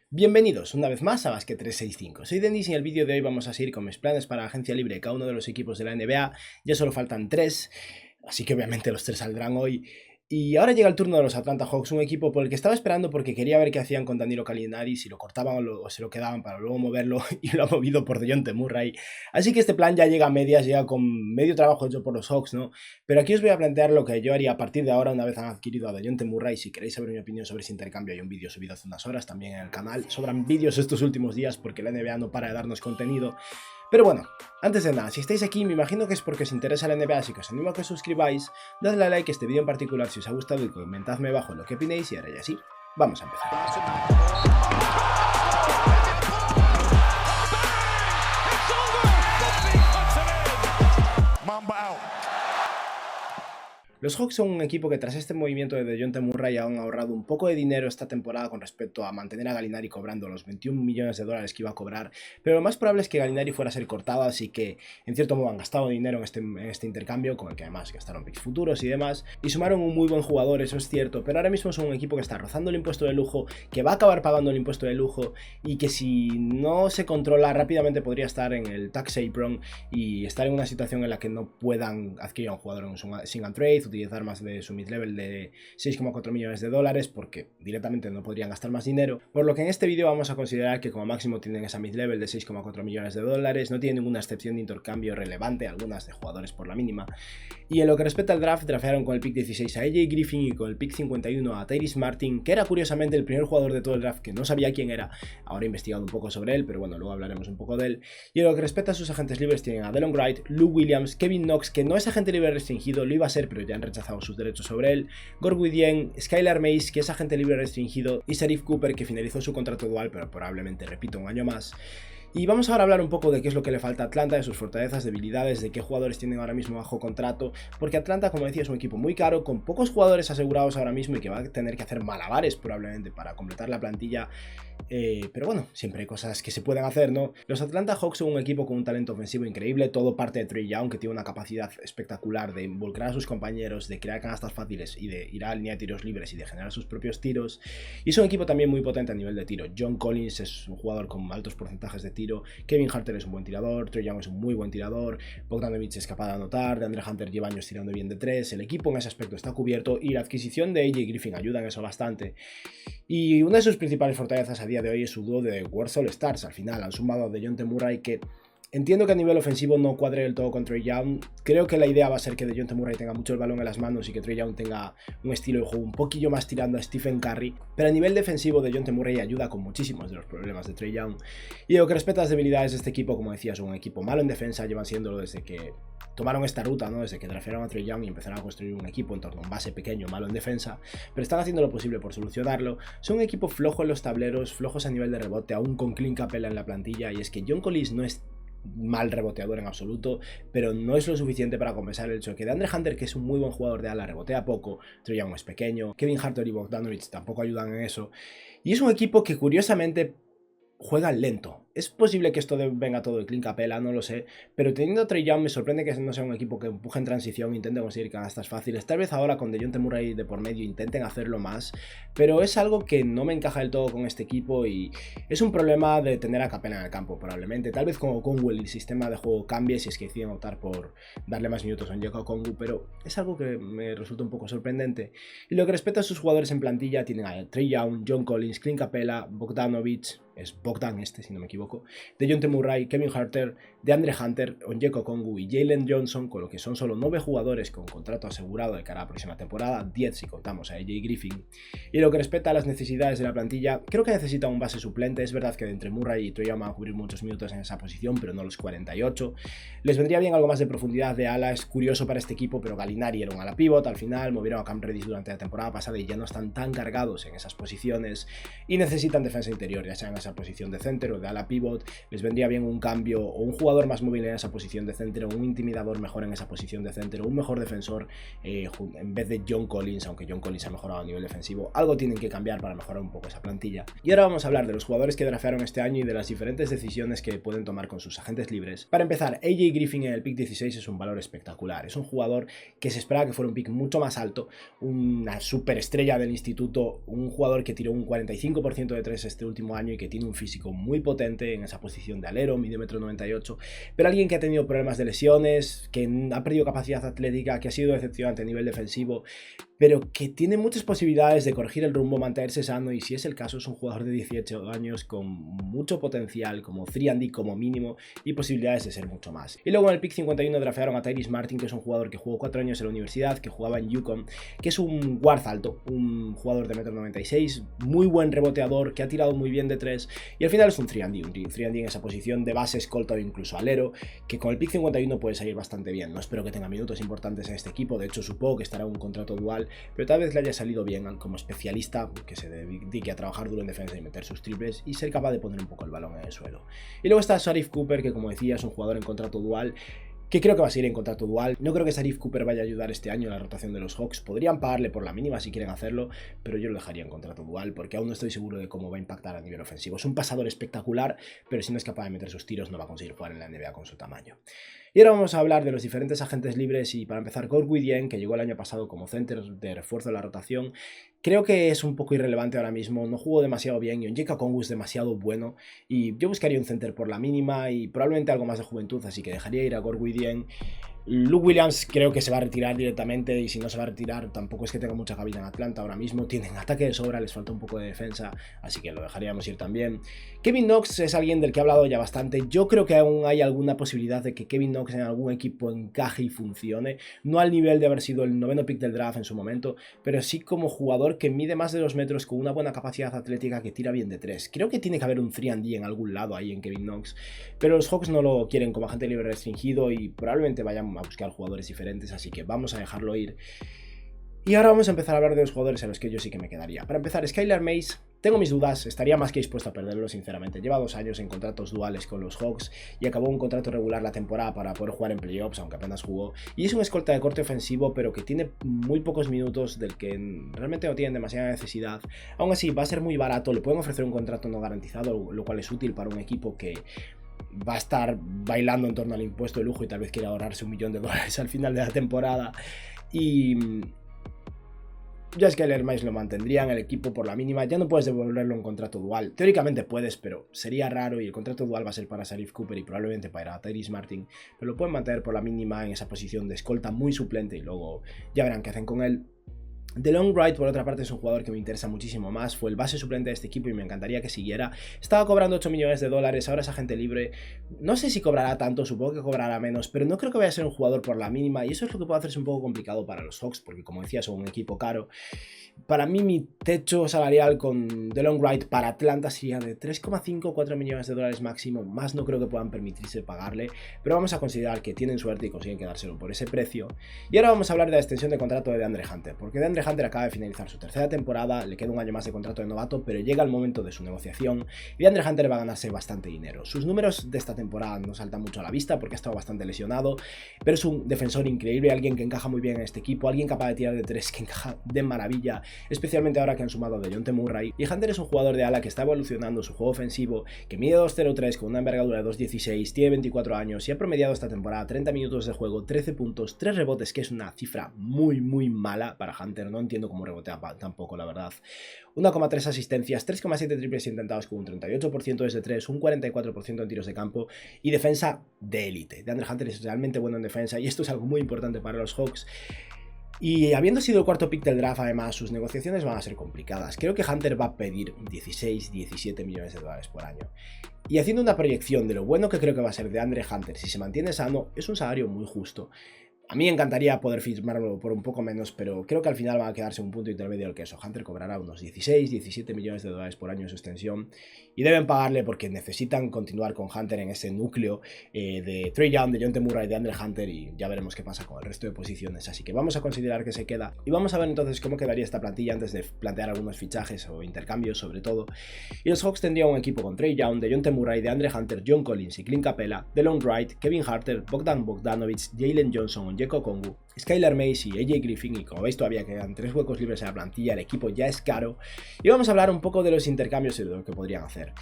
Bienvenidos una vez más a Basket 365. Soy Denis y en el vídeo de hoy vamos a seguir con mis planes para la agencia libre de cada uno de los equipos de la NBA. Ya solo faltan 3, así que obviamente los 3 saldrán hoy. Y ahora llega el turno de los Atlanta Hawks, un equipo por el que estaba esperando porque quería ver qué hacían con Danilo Gallinari, si lo cortaban o se lo quedaban para luego moverlo, y lo ha movido por DeJounte Murray. Así que este plan ya llega a medias, llega con medio trabajo hecho por los Hawks, ¿no? Pero aquí os voy a plantear lo que yo haría a partir de ahora una vez han adquirido a DeJounte Murray. Si queréis saber mi opinión sobre ese intercambio, hay un vídeo subido hace unas horas también en el canal. Sobran vídeos estos últimos días porque la NBA no para de darnos contenido. Pero bueno, antes de nada, si estáis aquí me imagino que es porque os interesa la NBA, así que os animo a que os suscribáis, dadle a like a este vídeo en particular si os ha gustado y comentadme abajo lo que opinéis y ahora ya sí, vamos a empezar. Los Hawks son un equipo que tras este movimiento de DeJounte Murray han ahorrado un poco de dinero esta temporada con respecto a mantener a Gallinari cobrando los 21 millones de dólares que iba a cobrar, pero lo más probable es que Gallinari fuera a ser cortado, así que en cierto modo han gastado dinero en este intercambio, con el que además gastaron picks futuros y demás, y sumaron un muy buen jugador, eso es cierto, pero ahora mismo son un equipo que está rozando el impuesto de lujo, que va a acabar pagando el impuesto de lujo y que si no se controla rápidamente podría estar en el tax apron y estar en una situación en la que no puedan adquirir a un jugador en un sing and trade, utilizar más de su mid-level de 6,4 millones de dólares porque directamente no podrían gastar más dinero, por lo que en este vídeo vamos a considerar que como máximo tienen esa mid-level de 6,4 millones de dólares, no tienen ninguna excepción de intercambio relevante, algunas de jugadores por la mínima, y en lo que respecta al draft, draftearon con el pick 16 a AJ Griffin y con el pick 51 a Tyrese Martin, que era curiosamente el primer jugador de todo el draft que no sabía quién era, ahora he investigado un poco sobre él, pero bueno, luego hablaremos un poco de él, y en lo que respecta a sus agentes libres tienen a Delon Wright, Lou Williams, Kevin Knox, que no es agente libre restringido, lo iba a ser pero ya han rechazado sus derechos sobre él, Gorgui Dieng, Skylar Mays, que es agente libre restringido, y Sharife Cooper, que finalizó su contrato dual pero probablemente repita un año más. Y vamos ahora a hablar un poco de qué es lo que le falta a Atlanta, de sus fortalezas, debilidades, de qué jugadores tienen ahora mismo bajo contrato, porque Atlanta, como decía, es un equipo muy caro, con pocos jugadores asegurados ahora mismo y que va a tener que hacer malabares probablemente para completar la plantilla, pero bueno, siempre hay cosas que se pueden hacer, ¿no? Los Atlanta Hawks son un equipo con un talento ofensivo increíble, todo parte de Trae Young, que tiene una capacidad espectacular de involucrar a sus compañeros, de crear canastas fáciles y de ir a la línea de tiros libres y de generar sus propios tiros, y es un equipo también muy potente a nivel de tiro. John Collins es un jugador con altos porcentajes de tiro, Kevin Huerter es un buen tirador, Trae Young es un muy buen tirador, Bogdanovic es capaz de anotar, DeAndre Hunter lleva años tirando bien de 3, el equipo en ese aspecto está cubierto y la adquisición de AJ Griffin ayuda en eso bastante. Y una de sus principales fortalezas a día de hoy es su dúo de World All Stars. Al final han sumado a DeJounte Murray, que entiendo que a nivel ofensivo no cuadre del todo con Trae Young. Creo que la idea va a ser que DeJounte Murray tenga mucho el balón en las manos y que Trae Young tenga un estilo de juego un poquillo más tirando a Stephen Curry. Pero a nivel defensivo, DeJounte Murray ayuda con muchísimos de los problemas de Trae Young. Y lo que respecta a las debilidades de este equipo, como decía, es un equipo malo en defensa, llevan siéndolo desde que tomaron esta ruta, ¿no? Desde que draftearon a Trae Young y empezaron a construir un equipo en torno a un base pequeño, malo en defensa, pero están haciendo lo posible por solucionarlo. Son un equipo flojo en los tableros, flojos a nivel de rebote, aún con Clint Capela en la plantilla, y es que John Collins no es mal reboteador en absoluto, pero no es lo suficiente para compensar el hecho de que DeAndre Hunter, que es un muy buen jugador de ala, rebotea poco, Trae Young es pequeño, Kevin Huerter y Bogdanovic tampoco ayudan en eso, y es un equipo que curiosamente juega lento. Es posible que esto venga todo de Clint Capela, no lo sé, pero teniendo a Trae Young me sorprende que no sea un equipo que empuje en transición, intente conseguir canastas fáciles. Tal vez ahora con DeJounte Murray de por medio intenten hacerlo más, pero es algo que no me encaja del todo con este equipo y es un problema de tener a Capela en el campo probablemente. Tal vez con Okongwu el sistema de juego cambie si es que deciden optar por darle más minutos a Onyeka Okongwu, pero es algo que me resulta un poco sorprendente. Y lo que respecta a sus jugadores en plantilla, tienen a Trae Young, John Collins, Clint Capela, Bogdanovic, es Bogdan si no me equivoco, DeJounte Murray, Kevin Huerter, DeAndre Hunter, Onyeka Okongwu y Jalen Johnson, con lo que son solo 9 jugadores con contrato asegurado de cara a la próxima temporada, 10 si contamos a AJ Griffin. Y lo que respecta a las necesidades de la plantilla, creo que necesita un base suplente. Es verdad que de entre Murray y Trae Young van a cubrir muchos minutos en esa posición, pero no los 48. Les vendría bien algo más de profundidad de ala, es curioso para este equipo, pero Gallinari era un ala pivot, al final movieron a Cam Reddish durante la temporada pasada y ya no están tan cargados en esas posiciones y necesitan defensa interior, ya sea en esa posición de center o de ala pivot, les vendría bien un cambio o un jugador más móvil en esa posición de center o un intimidador mejor en esa posición de center o un mejor defensor en vez de John Collins, aunque John Collins ha mejorado a nivel defensivo. Algo tienen que cambiar para mejorar un poco esa plantilla. Y ahora vamos a hablar de los jugadores que draftearon este año y de las diferentes decisiones que pueden tomar con sus agentes libres. Para empezar, AJ Griffin en el pick 16 es un valor espectacular. Es un jugador que se esperaba que fuera un pick mucho más alto, una superestrella del instituto, un jugador que tiró un 45% de 3 este último año y que tiene un físico muy potente en esa posición de alero, mide 1,98 m, pero alguien que ha tenido problemas de lesiones, que ha perdido capacidad atlética, que ha sido decepcionante a nivel defensivo, pero que tiene muchas posibilidades de corregir el rumbo, mantenerse sano, y si es el caso es un jugador de 18 años con mucho potencial como 3&D como mínimo y posibilidades de ser mucho más. Y luego en el pick 51 draftearon a Tyrese Martin, que es un jugador que jugó 4 años en la universidad, que jugaba en UConn, que es un guard alto, un jugador de 1,96 m, muy buen reboteador, que ha tirado muy bien de 3 y al final es un 3&D en esa posición de base, escolta o incluso alero, que con el pick 51 puede salir bastante bien. No espero que tenga minutos importantes en este equipo, de hecho supongo que estará en un contrato dual, pero tal vez le haya salido bien como especialista, que se dedique a trabajar duro en defensa y meter sus triples y ser capaz de poner un poco el balón en el suelo. Y luego está Sharife Cooper, que como decía es un jugador en contrato dual, que creo que va a seguir en contrato dual. No creo que Sharife Cooper vaya a ayudar este año en la rotación de los Hawks. Podrían pagarle por la mínima si quieren hacerlo, pero yo lo dejaría en contrato dual porque aún no estoy seguro de cómo va a impactar a nivel ofensivo. Es un pasador espectacular, pero si no es capaz de meter sus tiros no va a conseguir jugar en la NBA con su tamaño. Y ahora vamos a hablar de los diferentes agentes libres y para empezar Gorgui Dieng, que llegó el año pasado como center de refuerzo de la rotación. Creo que es un poco irrelevante ahora mismo, no jugó demasiado bien y Onyeka Okongwu es demasiado bueno y yo buscaría un center por la mínima y probablemente algo más de juventud, así que dejaría ir a Gorgui Dieng. Luke Williams creo que se va a retirar directamente y si no se va a retirar tampoco es que tenga mucha cabida en Atlanta ahora mismo, tienen ataque de sobra, les falta un poco de defensa, así que lo dejaríamos ir también. Kevin Knox es alguien del que he hablado ya bastante, yo creo que aún hay alguna posibilidad de que Kevin Knox en algún equipo encaje y funcione, no al nivel de haber sido el 9º pick del draft en su momento, pero sí como jugador que mide más de 2 metros con una buena capacidad atlética que tira bien de 3. Creo que tiene que haber un 3&D en algún lado ahí en Kevin Knox, pero los Hawks no lo quieren como agente libre restringido y probablemente vayan a buscar jugadores diferentes, así que vamos a dejarlo ir. Y ahora vamos a empezar a hablar de los jugadores a los que yo sí que me quedaría. Para empezar, Skylar Mays, tengo mis dudas, estaría más que dispuesto a perderlo sinceramente. Lleva 2 años en contratos duales con los Hawks y acabó un contrato regular la temporada para poder jugar en playoffs, aunque apenas jugó. Y es un escolta de corte ofensivo, pero que tiene muy pocos minutos, del que realmente no tienen demasiada necesidad. Aún así, va a ser muy barato, le pueden ofrecer un contrato no garantizado, lo cual es útil para un equipo que va a estar bailando en torno al impuesto de lujo y tal vez quiera ahorrarse $1 millón al final de la temporada. Y ya es que el Mays lo mantendría en el equipo por la mínima. Ya no puedes devolverlo en contrato dual. Teóricamente puedes, pero sería raro y el contrato dual va a ser para Sharife Cooper y probablemente para Tyrese Martin. Pero lo pueden mantener por la mínima en esa posición de escolta muy suplente y luego ya verán qué hacen con él. DeLon Wright, por otra parte, es un jugador que me interesa muchísimo más. Fue el base suplente de este equipo y me encantaría que siguiera. Estaba cobrando $8 millones, ahora es agente libre. No sé si cobrará tanto, supongo que cobrará menos, pero no creo que vaya a ser un jugador por la mínima. Y eso es lo que puede hacerse un poco complicado para los Hawks, porque como decía, son un equipo caro. Para mí, mi techo salarial con DeLon Wright para Atlanta sería de 3,5-4 millones de dólares máximo. Más no creo que puedan permitirse pagarle, pero vamos a considerar que tienen suerte y consiguen quedárselo por ese precio. Y ahora vamos a hablar de la extensión de contrato de DeAndre Hunter, porque DeAndre Hunter acaba de finalizar su 3ª temporada, le queda un año más de contrato de novato, pero llega el momento de su negociación y DeAndre Hunter va a ganarse bastante dinero. Sus números de esta temporada no saltan mucho a la vista porque ha estado bastante lesionado, pero es un defensor increíble, alguien que encaja muy bien en este equipo, alguien capaz de tirar de 3 que encaja de maravilla, especialmente ahora que han sumado a DeJounte Murray. Y Hunter es un jugador de ala que está evolucionando su juego ofensivo, que mide 2.03 con una envergadura de 2.16, tiene 24 años y ha promediado esta temporada 30 minutos de juego, 13 puntos, 3 rebotes, que es una cifra muy mala para Hunter. No entiendo cómo rebotea tampoco, la verdad. 1,3 asistencias, 3,7 triples intentados con un 38% desde 3, un 44% en tiros de campo y defensa de élite. DeAndre Hunter es realmente bueno en defensa y esto es algo muy importante para los Hawks. Y habiendo sido el 4º pick del draft, además, sus negociaciones van a ser complicadas. Creo que Hunter va a pedir 16-17 millones de dólares por año. Y haciendo una proyección de lo bueno que creo que va a ser DeAndre Hunter si se mantiene sano, es un salario muy justo. A mí me encantaría poder firmarlo por un poco menos, pero creo que al final va a quedarse un punto intermedio el queso. Hunter cobrará unos 16, 17 millones de dólares por año en su extensión y deben pagarle porque necesitan continuar con Hunter en ese núcleo de Trae Young, de Dejounte Murray, de Andre Hunter, y ya veremos qué pasa con el resto de posiciones. Así que vamos a considerar que se queda y vamos a ver entonces cómo quedaría esta plantilla antes de plantear algunos fichajes o intercambios sobre todo. Y los Hawks tendrían un equipo con Trae Young, de Dejounte Murray, de Andre Hunter, John Collins y Clint Capella, DeLon Wright, Kevin Huerter, Bogdan Bogdanovic, Jalen Johnson, Onyeka Okongwu, Skylar Mays y AJ Griffin, y como veis todavía quedan 3 huecos libres en la plantilla, el equipo ya es caro, y vamos a hablar un poco de los intercambios y de lo que podrían hacer.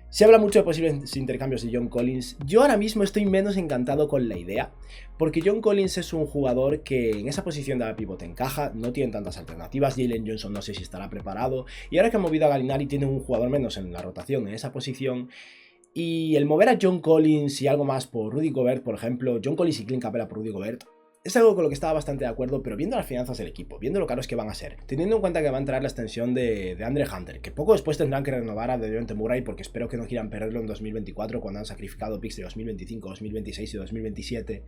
Se habla mucho de posibles intercambios de John Collins. Yo ahora mismo estoy menos encantado con la idea, porque John Collins es un jugador que en esa posición de la pivote encaja, no tiene tantas alternativas. Jalen Johnson no sé si estará preparado, y ahora que ha movido a Gallinari tiene un jugador menos en la rotación en esa posición. Y el mover a John Collins y algo más por Rudy Gobert, por ejemplo, John Collins y Clint Capella por Rudy Gobert, es algo con lo que estaba bastante de acuerdo, pero viendo las finanzas del equipo, viendo lo caros que van a ser, teniendo en cuenta que va a entrar la extensión de Andre Hunter, que poco después tendrán que renovar a Dejounte Murray, porque espero que no quieran perderlo en 2024 cuando han sacrificado picks de 2025, 2026 y 2027.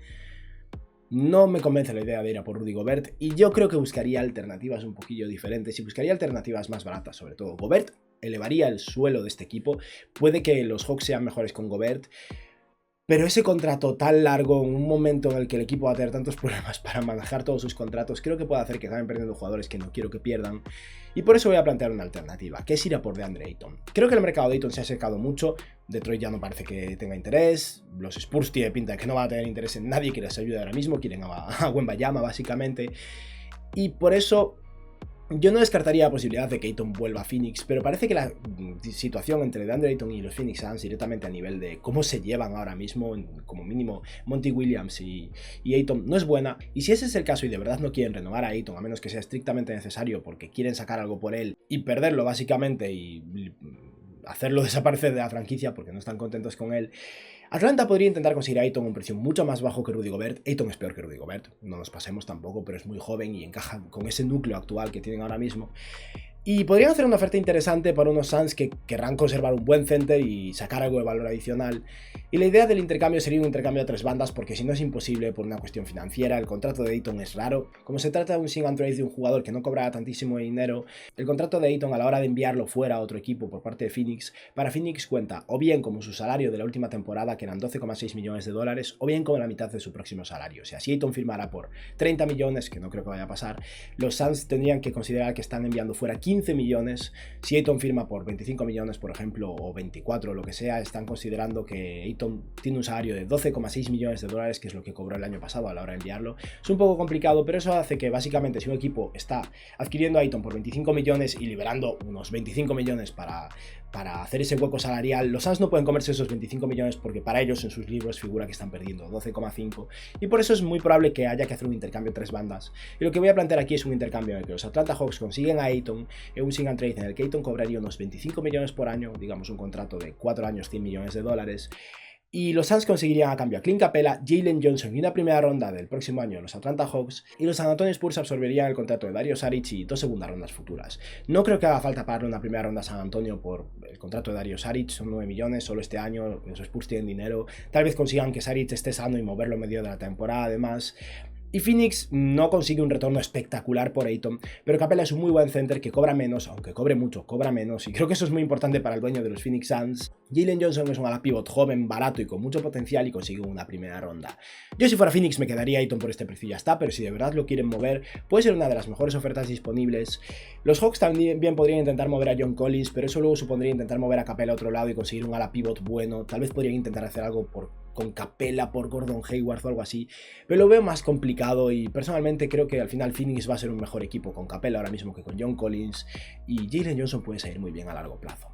No me convence la idea de ir a por Rudy Gobert y yo creo que buscaría alternativas un poquillo diferentes y buscaría alternativas más baratas, sobre todo. Gobert elevaría el suelo de este equipo, puede que los Hawks sean mejores con Gobert, pero ese contrato tan largo, en un momento en el que el equipo va a tener tantos problemas para manejar todos sus contratos, creo que puede hacer que acaben perdiendo jugadores que no quiero que pierdan. Y por eso voy a plantear una alternativa, que es ir a por DeAndre Ayton. Creo que el mercado de Ayton se ha secado mucho, Detroit ya no parece que tenga interés, los Spurs tiene pinta de que no van a tener interés en nadie que les ayude ahora mismo, quieren a Wembanyama básicamente. Y por eso yo no descartaría la posibilidad de que Ayton vuelva a Phoenix, pero parece que la situación entre DeAndre Ayton y los Phoenix Suns, directamente a nivel de cómo se llevan ahora mismo, como mínimo Monty Williams y Ayton, no es buena. Y si ese es el caso y de verdad no quieren renovar a Ayton, a menos que sea estrictamente necesario porque quieren sacar algo por él y perderlo básicamente y hacerlo desaparecer de la franquicia porque no están contentos con él, Atlanta podría intentar conseguir a Ayton a un precio mucho más bajo que Rudy Gobert. Ayton es peor que Rudy Gobert, no nos pasemos tampoco, pero es muy joven y encaja con ese núcleo actual que tienen ahora mismo. Y podrían hacer una oferta interesante para unos Suns que querrán conservar un buen center y sacar algo de valor adicional. Y la idea del intercambio sería un intercambio a 3 bandas, porque si no es imposible por una cuestión financiera, el contrato de Ayton es raro. Como se trata de un sing and trade de un jugador que no cobraba tantísimo dinero, el contrato de Ayton a la hora de enviarlo fuera a otro equipo por parte de Phoenix, para Phoenix cuenta o bien como su salario de la última temporada, que eran 12,6 millones de dólares, o bien como la mitad de su próximo salario. O sea, si Ayton firmara por 30 millones, que no creo que vaya a pasar, los Suns tendrían que considerar que están enviando fuera 15 millones. Si Ayton firma por 25 millones, por ejemplo, o 24, o lo que sea, están considerando que Ayton tiene un salario de 12,6 millones de dólares, que es lo que cobró el año pasado a la hora de enviarlo. Es un poco complicado, pero eso hace que básicamente si un equipo está adquiriendo a Ayton por 25 millones y liberando unos 25 millones para hacer ese hueco salarial, los Suns no pueden comerse esos 25 millones porque para ellos en sus libros figura que están perdiendo 12,5, y por eso es muy probable que haya que hacer un intercambio de 3 bandas. Y lo que voy a plantear aquí es un intercambio en el que los Atlanta Hawks consiguen a Ayton en un sing and trade en el que Ayton cobraría unos 25 millones por año, digamos un contrato de 4 años, 100 millones de dólares, y los Suns conseguirían a cambio a Clint Capella, Jalen Johnson y una primera ronda del próximo año en los Atlanta Hawks, y los San Antonio Spurs absorberían el contrato de Dario Saric y 2 segundas rondas futuras. No creo que haga falta pagarle una primera ronda a San Antonio por el contrato de Dario Saric, son 9 millones solo este año, los Spurs tienen dinero, tal vez consigan que Saric esté sano y moverlo en medio de la temporada además. Y Phoenix no consigue un retorno espectacular por Ayton, pero Capella es un muy buen center que cobra menos, aunque cobre mucho, cobra menos, y creo que eso es muy importante para el dueño de los Phoenix Suns. Jalen Johnson es un ala pivot joven, barato y con mucho potencial y consigue una primera ronda. Yo si fuera Phoenix me quedaría Ayton por este precio y ya está, pero si de verdad lo quieren mover, puede ser una de las mejores ofertas disponibles. Los Hawks también podrían intentar mover a John Collins, pero eso luego supondría intentar mover a Capella a otro lado y conseguir un ala pivot bueno. Tal vez podrían intentar hacer algo con Capella por Gordon Hayward o algo así, pero lo veo más complicado y personalmente creo que al final Phoenix va a ser un mejor equipo con Capella ahora mismo que con John Collins, y Jalen Johnson puede salir muy bien a largo plazo.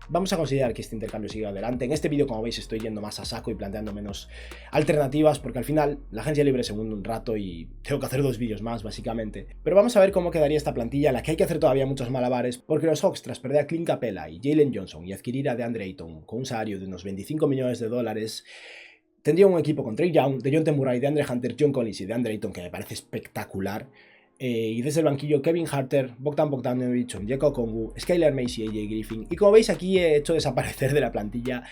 Vamos a considerar que este intercambio siga adelante. En este vídeo, como veis, estoy yendo más a saco y planteando menos alternativas, porque al final la agencia libre se hunde un rato y tengo que hacer 2 vídeos más, básicamente. Pero vamos a ver cómo quedaría esta plantilla, en la que hay que hacer todavía muchos malabares, porque los Hawks, tras perder a Clint Capella y Jalen Johnson y adquirir a DeAndre Ayton con un salario de unos 25 millones de dólares, tendría un equipo con Trae Young, Dejounte Murray, DeAndre Hunter, John Collins y DeAndre Ayton, que me parece espectacular. Y desde el banquillo Kevin Huerter, Bogdan Bogdanovic, Onyeka Okongwu, Skylar Mays y AJ Griffin. Y como veis aquí he hecho desaparecer de la plantilla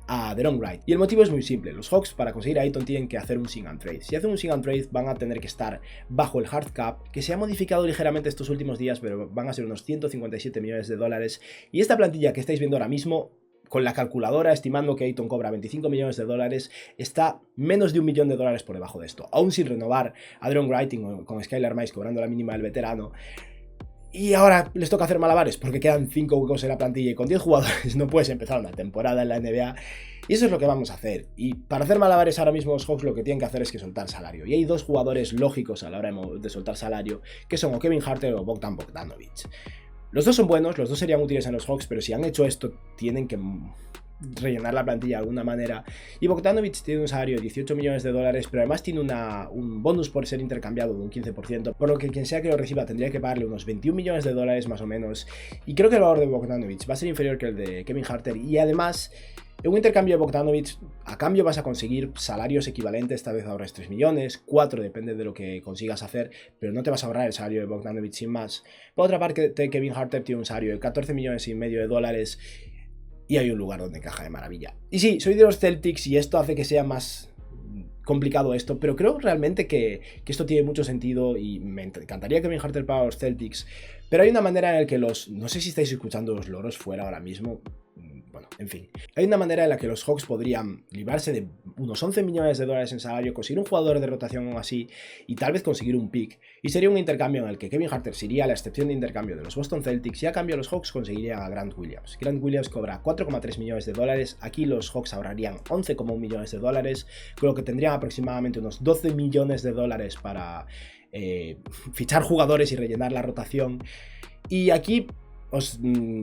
a DeLon Wright. Y el motivo es muy simple, los Hawks para conseguir a Ayton tienen que hacer un sign and trade. Si hacen un sign and trade van a tener que estar bajo el hard cap, que se ha modificado ligeramente estos últimos días, pero van a ser unos 157 millones de dólares. Y esta plantilla que estáis viendo ahora mismo, con la calculadora, estimando que Ayton cobra 25 millones de dólares, está menos de $1 millón por debajo de esto, aún sin renovar a DeLon Wright con Skylar Mize cobrando la mínima del veterano. Y ahora les toca hacer malabares porque quedan 5 huecos en la plantilla y con 10 jugadores no puedes empezar una temporada en la NBA. Y eso es lo que vamos a hacer. Y para hacer malabares ahora mismo los Hawks lo que tienen que hacer es que soltar salario. Y hay dos jugadores lógicos a la hora de soltar salario, que son o Kevin Huerter o Bogdan Bogdanovic. Los dos son buenos, los dos serían útiles en los Hawks, pero si han hecho esto tienen que rellenar la plantilla de alguna manera. Y Bogdanovic tiene un salario de 18 millones de dólares, pero además tiene un bonus por ser intercambiado de un 15%, por lo que quien sea que lo reciba tendría que pagarle unos 21 millones de dólares más o menos. Y creo que el valor de Bogdanovic va a ser inferior que el de Kevin Huerter, y además en un intercambio de Bogdanovic a cambio vas a conseguir salarios equivalentes. Esta vez ahorras 3 millones, 4 depende de lo que consigas hacer, pero no te vas a ahorrar el salario de Bogdanovic sin más. Por otra parte, Kevin Huerter tiene un salario de 14 millones y medio de dólares y hay un lugar donde encaja de maravilla. Y sí, soy de los Celtics y esto hace que sea más complicado esto, pero creo realmente que esto tiene mucho sentido y me encantaría Kevin Huerter para los Celtics, pero hay una manera en la que no sé si estáis escuchando los loros fuera ahora mismo. Bueno, en fin. Hay una manera en la que los Hawks podrían librarse de unos 11 millones de dólares en salario, conseguir un jugador de rotación o así, y tal vez conseguir un pick. Y sería un intercambio en el que Kevin Huerter sería la excepción de intercambio de los Boston Celtics, y a cambio los Hawks conseguirían a Grant Williams. Grant Williams cobra 4,3 millones de dólares, aquí los Hawks ahorrarían 11,1 millones de dólares, con lo que tendrían aproximadamente unos 12 millones de dólares para fichar jugadores y rellenar la rotación. Y aquí os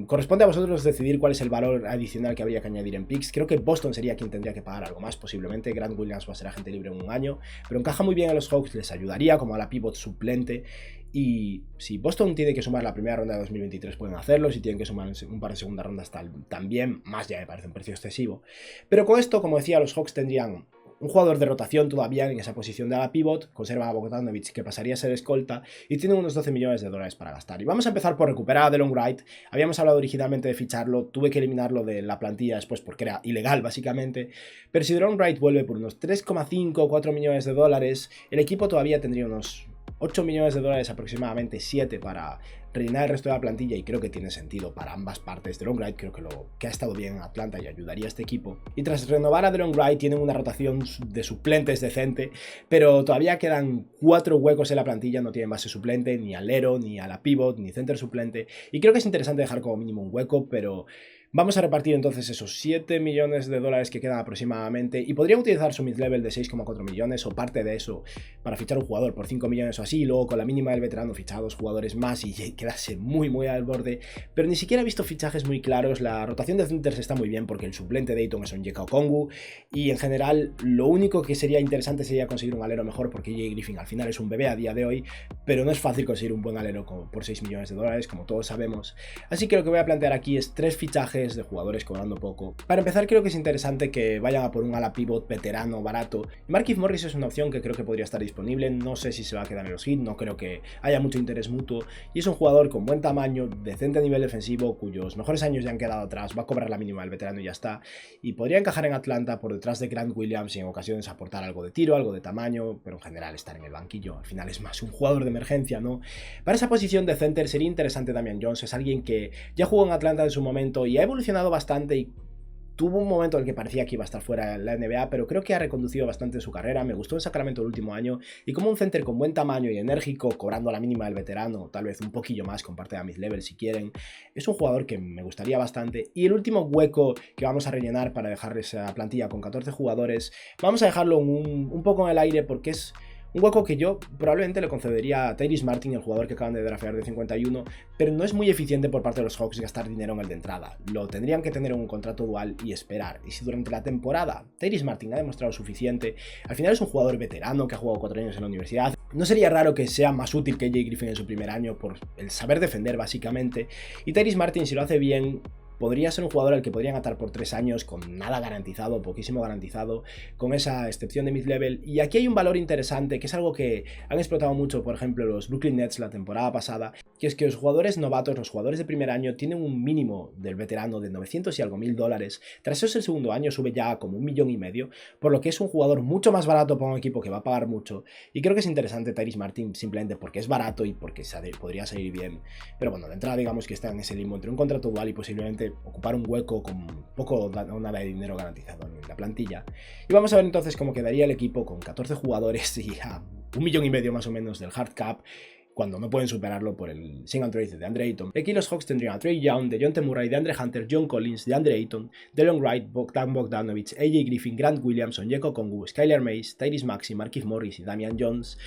corresponde a vosotros decidir cuál es el valor adicional que habría que añadir en picks. Creo que Boston sería quien tendría que pagar algo más, posiblemente. Grant Williams va a ser agente libre en un año, pero encaja muy bien a los Hawks, les ayudaría como a la pivot suplente. Y si Boston tiene que sumar la primera ronda de 2023 pueden hacerlo, si tienen que sumar un par de segundas rondas también, más ya me parece un precio excesivo. Pero con esto, como decía, los Hawks tendrían un jugador de rotación todavía en esa posición de ala pivot, conserva a Bogdanovic que pasaría a ser escolta y tienen unos 12 millones de dólares para gastar. Y vamos a empezar por recuperar a DeLon Wright. Habíamos hablado originalmente de ficharlo, tuve que eliminarlo de la plantilla después porque era ilegal básicamente, pero si DeLon Wright vuelve por unos 3,5 o 4 millones de dólares, el equipo todavía tendría unos 8 millones de dólares, aproximadamente 7 para rellenar el resto de la plantilla, y creo que tiene sentido para ambas partes. DeLon Wright creo que ha estado bien en Atlanta y ayudaría a este equipo. Y tras renovar a DeLon Wright tienen una rotación de suplentes decente, pero todavía quedan 4 huecos en la plantilla, no tienen base suplente, ni alero, ni a la pivot, ni center suplente, y creo que es interesante dejar como mínimo un hueco, pero vamos a repartir entonces esos 7 millones de dólares que quedan aproximadamente, y podrían utilizar su mid-level de 6,4 millones o parte de eso para fichar un jugador por 5 millones o así, y luego con la mínima del veterano fichar a 2 jugadores más y quedarse muy al borde. Pero ni siquiera he visto fichajes muy claros. La rotación de centers está muy bien porque el suplente de Ayton es un Onyeka Okongwu, y en general lo único que sería interesante sería conseguir un alero mejor, porque Jay Griffin al final es un bebé a día de hoy, pero no es fácil conseguir un buen alero por 6 millones de dólares, como todos sabemos. Así que lo que voy a plantear aquí es 3 fichajes de jugadores cobrando poco. Para empezar, creo que es interesante que vayan a por un ala pivot veterano barato. Markieff Morris es una opción que creo que podría estar disponible, no sé si se va a quedar en los Heat, no creo que haya mucho interés mutuo, y es un jugador con buen tamaño, decente a nivel defensivo, cuyos mejores años ya han quedado atrás, va a cobrar la mínima del veterano y ya está, y podría encajar en Atlanta por detrás de Grant Williams y en ocasiones aportar algo de tiro, algo de tamaño, pero en general estar en el banquillo. Al final es más un jugador de emergencia, ¿no? Para esa posición de center sería interesante Damian Jones, es alguien que ya jugó en Atlanta en su momento y ha evolucionado bastante, y tuvo un momento en el que parecía que iba a estar fuera de la NBA, pero creo que ha reconducido bastante su carrera. Me gustó en Sacramento el último año, y como un center con buen tamaño y enérgico, cobrando a la mínima del veterano, tal vez un poquillo más con parte de mid-level si quieren, es un jugador que me gustaría bastante. Y el último hueco que vamos a rellenar para dejar esa plantilla con 14 jugadores, vamos a dejarlo un poco en el aire, porque es un hueco que yo probablemente le concedería a Tyrese Martin, el jugador que acaban de draftear de 51, pero no es muy eficiente por parte de los Hawks gastar dinero en el de entrada. Lo tendrían que tener en un contrato dual y esperar. Y si durante la temporada Tyrese Martin ha demostrado suficiente, al final es un jugador veterano que ha jugado 4 años en la universidad, no sería raro que sea más útil que Jay Griffin en su primer año por el saber defender básicamente. Y Tyrese Martin, si lo hace bien, podría ser un jugador al que podrían atar por 3 años con nada garantizado, poquísimo garantizado, con esa excepción de mid-level. Y aquí hay un valor interesante, que es algo que han explotado mucho, por ejemplo, los Brooklyn Nets la temporada pasada, que es que los jugadores novatos, los jugadores de primer año, tienen un mínimo del veterano de 900 y algo mil dólares. Tras eso, el segundo año sube ya a como 1,5 millones, por lo que es un jugador mucho más barato para un equipo que va a pagar mucho. Y creo que es interesante Tyrese Martin simplemente porque es barato y porque podría salir bien. Pero bueno, de entrada digamos que está en ese limbo entre un contrato dual y posiblemente ocupar un hueco con poco o nada de dinero garantizado en la plantilla. Y vamos a ver entonces cómo quedaría el equipo con 14 jugadores y a 1,5 millones más o menos del hard cap, cuando no pueden superarlo por el single trade de DeAndre Ayton. Aquí los Hawks tendrían a Trae Young, DeJounte Murray, DeAndre Hunter, John Collins, DeAndre Ayton, Delon Wright, Bogdan Bogdanovic, AJ Griffin, Grant Williams, Onyeka Okongwu, Skylar Mays, Tyrese Maxey, Markieff Morris y Damian Jones.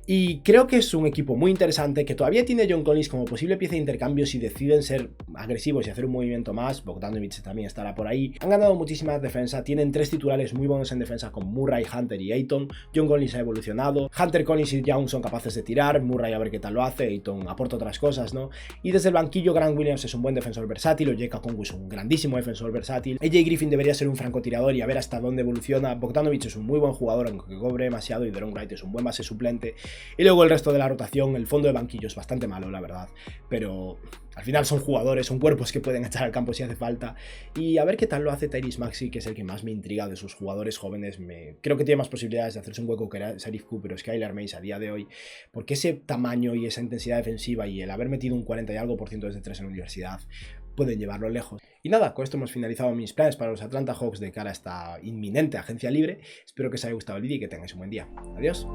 Y creo que es un equipo muy interesante, que todavía tiene John Collins como posible pieza de intercambio si deciden ser agresivos y hacer un movimiento más. Bogdanovic también estará por ahí. Han ganado muchísima defensa, tienen 3 titulares muy buenos en defensa con Murray, Hunter y Ayton. John Collins ha evolucionado, Hunter, Collins y Young son capaces de tirar, Murray a ver qué tal lo hace, Ayton aporta otras cosas, ¿no? Y desde el banquillo, Grant Williams es un buen defensor versátil, Onyeka Okongwu es un grandísimo defensor versátil, AJ Griffin debería ser un francotirador y a ver hasta dónde evoluciona, Bogdanovic es un muy buen jugador aunque cobre demasiado y Delon Wright es un buen base suplente. Y luego el resto de la rotación, el fondo de banquillo es bastante malo, la verdad, pero al final son jugadores, son cuerpos que pueden echar al campo si hace falta. Y a ver qué tal lo hace Tyrese Maxey, que es el que más me intriga de sus jugadores jóvenes. Creo que tiene más posibilidades de hacerse un hueco que Sharife Cooper o Skylar Mays a día de hoy, porque ese tamaño y esa intensidad defensiva y el haber metido un 40 y algo por ciento desde 3 en la universidad pueden llevarlo lejos. Y nada, con esto hemos finalizado mis planes para los Atlanta Hawks de cara a esta inminente agencia libre. Espero que os haya gustado el vídeo y que tengáis un buen día. Adiós.